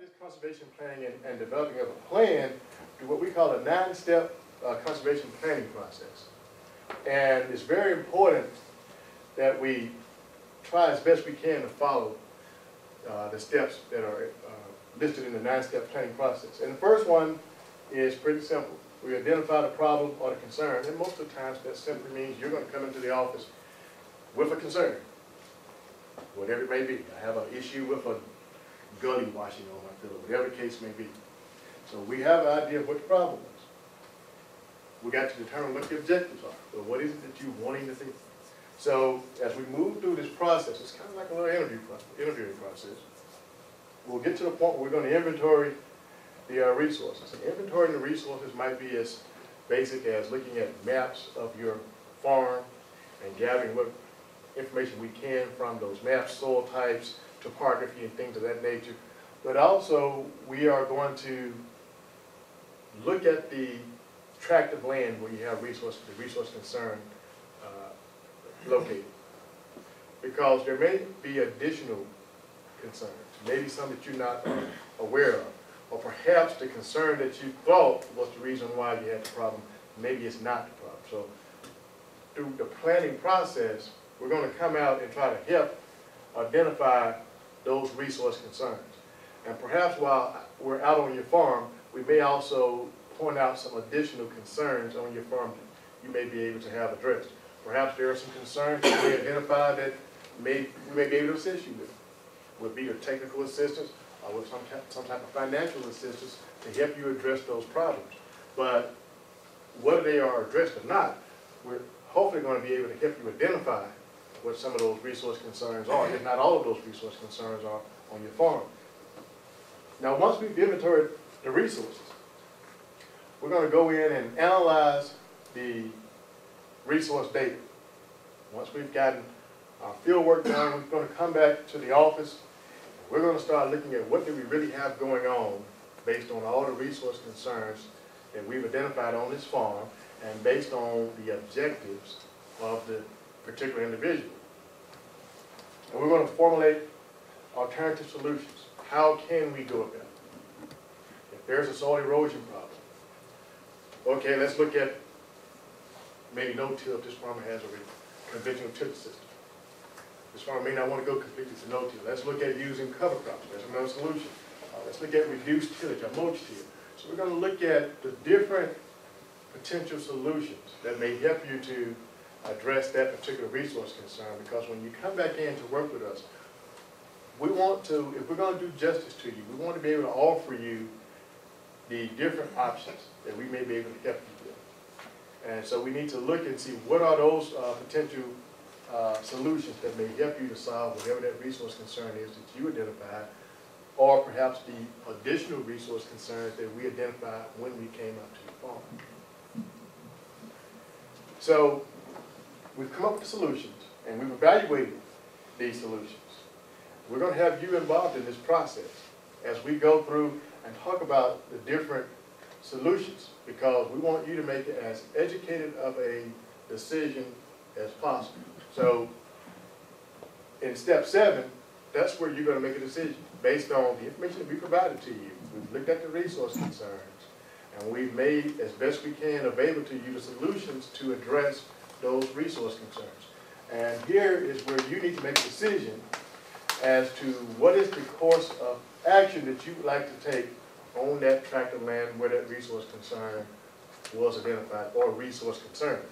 this conservation planning and developing of a plan to what we call a 9-step conservation planning process. And it's very important that we try as best we can to follow the steps that are listed in the 9-step planning process. And the first one is pretty simple. We identify the problem or the concern, and most of the times that simply means you're going to come into the office with a concern, whatever it may be. I have an issue with a gully washing on my pillow, whatever the case may be. So we have an idea of what the problem is. We got to determine what the objectives are. So what is it that you're wanting to do? So as we move through this process, it's kind of like a little interviewing process. We'll get to the point where we're going to inventory the resources. And inventorying the resources might be as basic as looking at maps of your farm and gathering what information we can from those maps, soil types, topography, and things of that nature. But also, we are going to look at the tract of land where you have the resource concern located. Because there may be additional concerns, maybe some that you're not aware of, or perhaps the concern that you thought was the reason why you had the problem, maybe it's not the problem. So through the planning process, we're going to come out and try to help identify those resource concerns. And perhaps while we're out on your farm, we may also point out some additional concerns on your farm that you may be able to have addressed. Perhaps there are some concerns that we identify that we may be able to assist you with. With either technical assistance or with some type of financial assistance to help you address those problems. But whether they are addressed or not, we're hopefully going to be able to help you identify what some of those resource concerns are, if not all of those resource concerns are on your farm. Now, once we've inventoried the resources, we're going to go in and analyze the resource data. Once we've gotten our field work done, we're going to come back to the office. We're going to start looking at what do we really have going on based on all the resource concerns that we've identified on this farm and based on the objectives of the particular individual. And we're going to formulate alternative solutions. How can we go about it? If there's a soil erosion problem, okay, let's look at maybe no-till if this farmer has a conventional tiller system. This farmer may not want to go completely to no-till. Let's look at using cover crops. That's another solution. Let's look at reduced tillage or mulch till. So we're going to look at the different potential solutions that may help you to address that particular resource concern, because when you come back in to work with us, we want to, if we're going to do justice to you, we want to be able to offer you the different options that we may be able to help you with. And so we need to look and see what are those potential solutions that may help you to solve whatever that resource concern is that you identified, or perhaps the additional resource concerns that we identified when we came up to the farm. So we've come up with solutions, and we've evaluated these solutions. We're going to have you involved in this process as we go through and talk about the different solutions, because we want you to make it as educated of a decision as possible. So in step 7, that's where you're going to make a decision based on the information that we provided to you. We've looked at the resource concerns, and we've made as best we can available to you the solutions to address those resource concerns. And here is where you need to make a decision as to what is the course of action that you would like to take on that tract of land where that resource concern was identified, or resource concerns.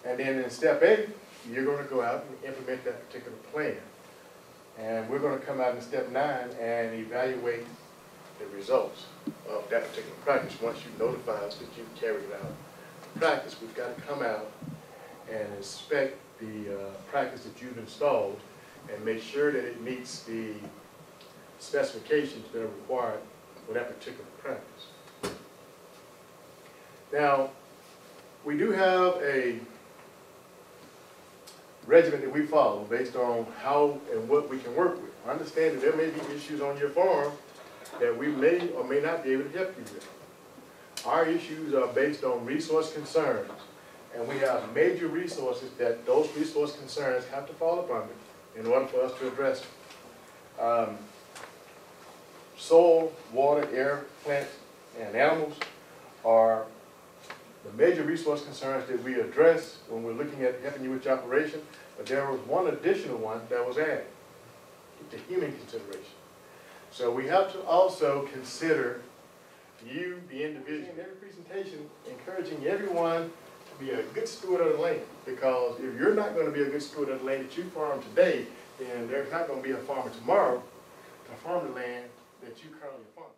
And then in step 8, you're going to go out and implement that particular plan. And we're going to come out in step 9 and evaluate the results of that particular practice. Once you notify us that you've carried out the practice, we've got to come out and inspect the practice that you've installed and make sure that it meets the specifications that are required for that particular practice. Now, we do have a regimen that we follow based on how and what we can work with. I understand that there may be issues on your farm that we may or may not be able to help you with. Our issues are based on resource concerns, and we have major resources that those resource concerns have to fall upon in order for us to address them. soil, water, air, plants, and animals are the major resource concerns that we address when we're looking at helping you with your operation. But there was one additional one that was added, the human consideration. So we have to also consider you, the individual. In every presentation, encouraging everyone to be a good steward of the land. Because if you're not going to be a good steward of the land that you farm today, then there's not going to be a farmer tomorrow to farm the land that you currently farm.